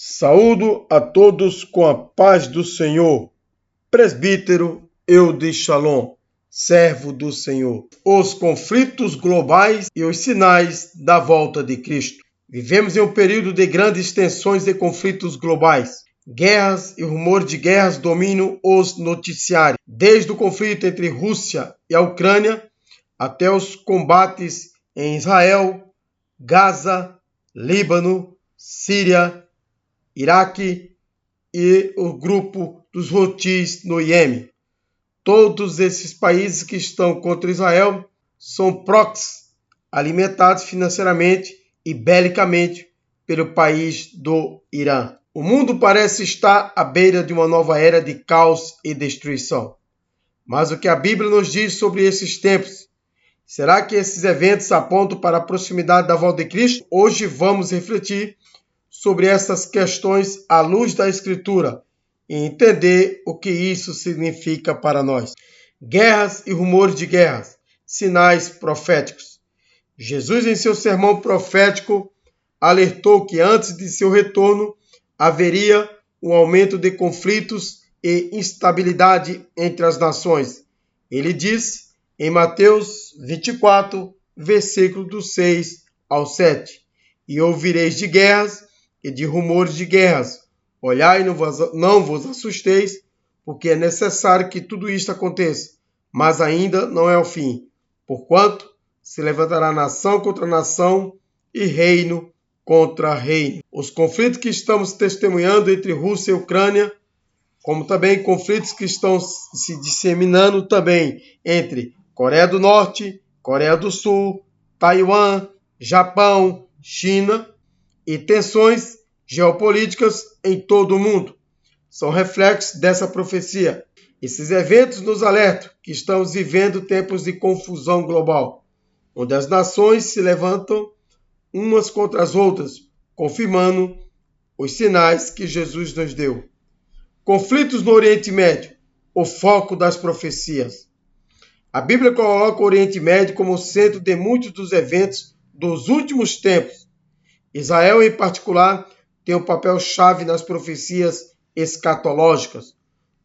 Saúdo a todos com a paz do Senhor. Presbítero Eudes Shalom, servo do Senhor. Os conflitos globais e os sinais da volta de Cristo. Vivemos em um período de grandes tensões e conflitos globais. Guerras e rumores de guerras dominam os noticiários. Desde o conflito entre Rússia e a Ucrânia até os combates em Israel, Gaza, Líbano, Síria, Iraque e o grupo dos Houthis no Iêmen. Todos esses países que estão contra Israel são proxies alimentados financeiramente e belicamente pelo país do Irã. O mundo parece estar à beira de uma nova era de caos e destruição. Mas o que a Bíblia nos diz sobre esses tempos? Será que esses eventos apontam para a proximidade da volta de Cristo? Hoje vamos refletir sobre essas questões à luz da Escritura e entender o que isso significa para nós. Guerras e rumores de guerras, sinais proféticos. Jesus, em seu sermão profético, alertou que antes de seu retorno haveria um aumento de conflitos e instabilidade entre as nações. Ele diz em Mateus 24, versículo do 6 ao 7, e ouvireis de guerras e de rumores de guerras. Olhai e não vos assusteis, porque é necessário que tudo isto aconteça, mas ainda não é o fim. Porquanto se levantará nação contra nação e reino contra reino. Os conflitos que estamos testemunhando entre Rússia e Ucrânia, como também conflitos que estão se disseminando também entre Coreia do Norte, Coreia do Sul, Taiwan, Japão, China, e tensões geopolíticas em todo o mundo. São reflexos dessa profecia. Esses eventos nos alertam que estamos vivendo tempos de confusão global, onde as nações se levantam umas contra as outras, confirmando os sinais que Jesus nos deu. Conflitos no Oriente Médio, o foco das profecias. A Bíblia coloca o Oriente Médio como centro de muitos dos eventos dos últimos tempos. Israel, em particular, tem um papel-chave nas profecias escatológicas.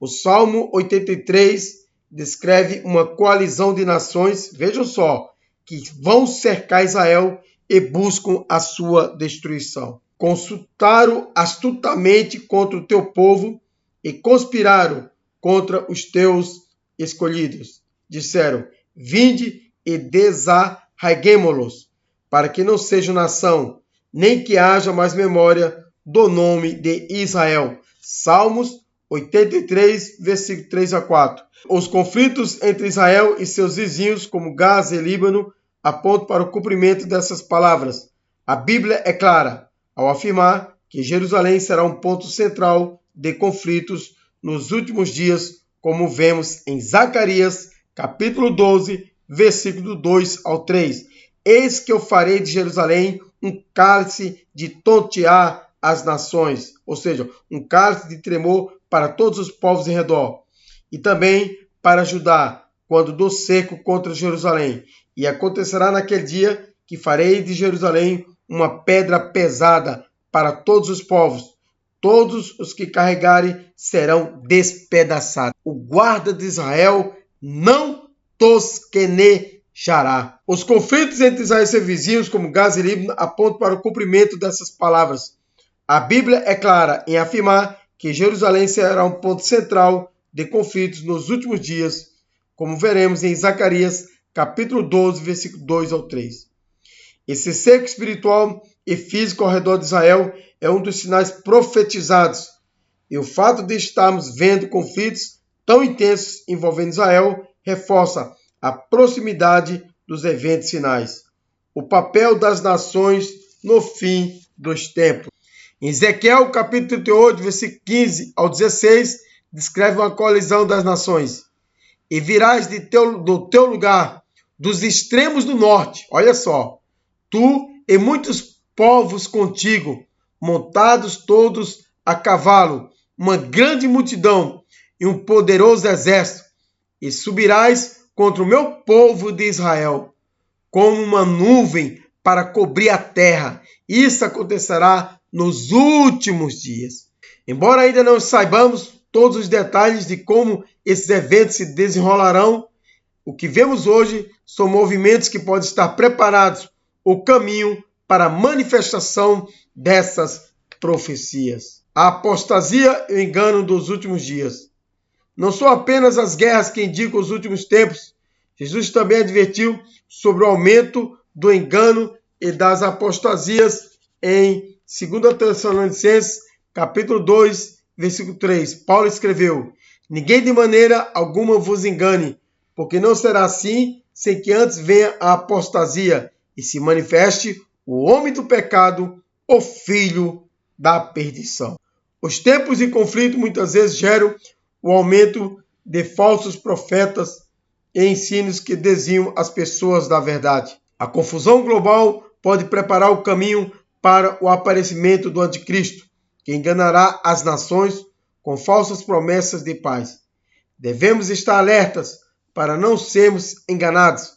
O Salmo 83 descreve uma coalizão de nações, vejam só, que vão cercar Israel e buscam a sua destruição. Consultaram astutamente contra o teu povo e conspiraram contra os teus escolhidos. Disseram, vinde e desarraiguemo-los, para que não sejam nação, nem que haja mais memória do nome de Israel. Salmos 83, versículo 3 a 4. Os conflitos entre Israel e seus vizinhos, como Gaza e Líbano, apontam para o cumprimento dessas palavras. A Bíblia é clara ao afirmar que Jerusalém será um ponto central de conflitos nos últimos dias, como vemos em Zacarias, capítulo 12, versículo 2 ao 3. Eis que eu farei de Jerusalém um cálice de tontear as nações, ou seja, um cálice de tremor para todos os povos em redor. E também para Judá, quando dou cerco contra Jerusalém. E acontecerá naquele dia que farei de Jerusalém uma pedra pesada para todos os povos. Todos os que carregarem serão despedaçados. O guarda de Israel não tosquenejará. Os conflitos entre Israel e seus vizinhos, como Gaza e Líbano, apontam para o cumprimento dessas palavras. A Bíblia é clara em afirmar que Jerusalém será um ponto central de conflitos nos últimos dias, como veremos em Zacarias, capítulo 12, versículo 2 ao 3. Esse cerco espiritual e físico ao redor de Israel é um dos sinais profetizados, e o fato de estarmos vendo conflitos tão intensos envolvendo Israel reforça a proximidade dos eventos finais. O papel das nações no fim dos tempos. Em Ezequiel, capítulo 38, versículo 15 ao 16, descreve uma coalizão das nações. E virás do teu lugar, dos extremos do norte, olha só, tu e muitos povos contigo, montados todos a cavalo, uma grande multidão e um poderoso exército, e subirás contra o meu povo de Israel, como uma nuvem para cobrir a terra. Isso acontecerá nos últimos dias. Embora ainda não saibamos todos os detalhes de como esses eventos se desenrolarão, o que vemos hoje são movimentos que podem estar preparados o caminho para a manifestação dessas profecias. A apostasia e o engano dos últimos dias. Não são apenas as guerras que indicam os últimos tempos. Jesus também advertiu sobre o aumento do engano e das apostasias em 2 Tessalonicenses, capítulo 2, versículo 3. Paulo escreveu: ninguém de maneira alguma vos engane, porque não será assim sem que antes venha a apostasia e se manifeste o homem do pecado, o filho da perdição. Os tempos de conflito muitas vezes geram o aumento de falsos profetas e ensinos que desviam as pessoas da verdade. A confusão global pode preparar o caminho para o aparecimento do anticristo, que enganará as nações com falsas promessas de paz. Devemos estar alertas para não sermos enganados,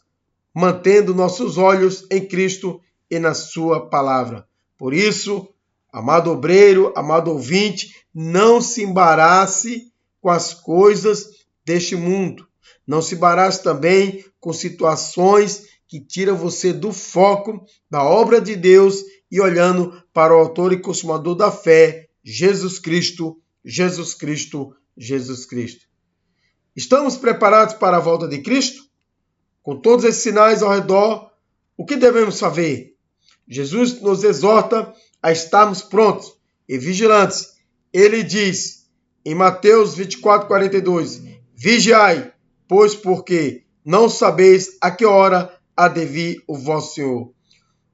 mantendo nossos olhos em Cristo e na sua palavra. Por isso, amado obreiro, amado ouvinte, não se embarace com as coisas deste mundo. Não se embarace também com situações que tiram você do foco da obra de Deus e olhando para o autor e consumador da fé, Jesus Cristo, Jesus Cristo, Jesus Cristo. Estamos preparados para a volta de Cristo? Com todos esses sinais ao redor, o que devemos fazer? Jesus nos exorta a estarmos prontos e vigilantes. Ele diz em Mateus 24:42, vigiai, pois porque não sabeis a que hora há de vir o vosso Senhor.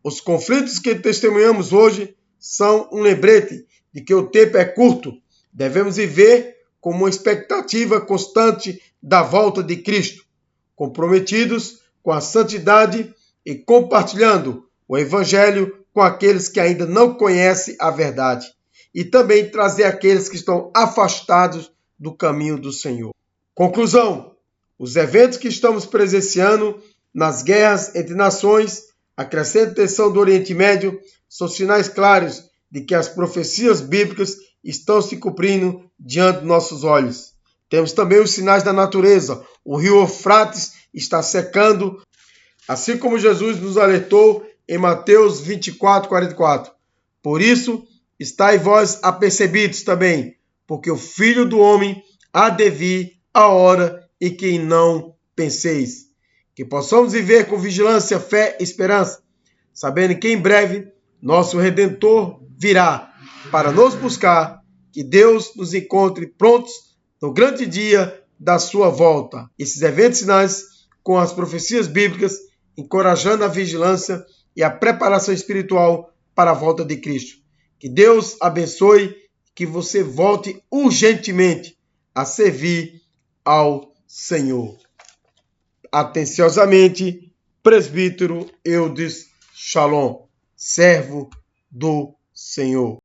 Os conflitos que testemunhamos hoje são um lembrete de que o tempo é curto. Devemos viver com uma expectativa constante da volta de Cristo, comprometidos com a santidade e compartilhando o Evangelho com aqueles que ainda não conhecem a verdade, e também trazer aqueles que estão afastados do caminho do Senhor. Conclusão: os eventos que estamos presenciando nas guerras entre nações, a crescente tensão do Oriente Médio, são sinais claros de que as profecias bíblicas estão se cumprindo diante de nossos olhos. Temos também os sinais da natureza. O rio Eufrates está secando, assim como Jesus nos alertou em Mateus 24:44. Por isso, estai vós apercebidos também, porque o Filho do Homem há de vir a hora em que não penseis. Que possamos viver com vigilância, fé e esperança, sabendo que em breve nosso Redentor virá para nos buscar, que Deus nos encontre prontos no grande dia da sua volta. Esses eventos sinais com as profecias bíblicas, encorajando a vigilância e a preparação espiritual para a volta de Cristo. Que Deus abençoe, que você volte urgentemente a servir ao Senhor. Atenciosamente, presbítero Eudes Shalom, servo do Senhor.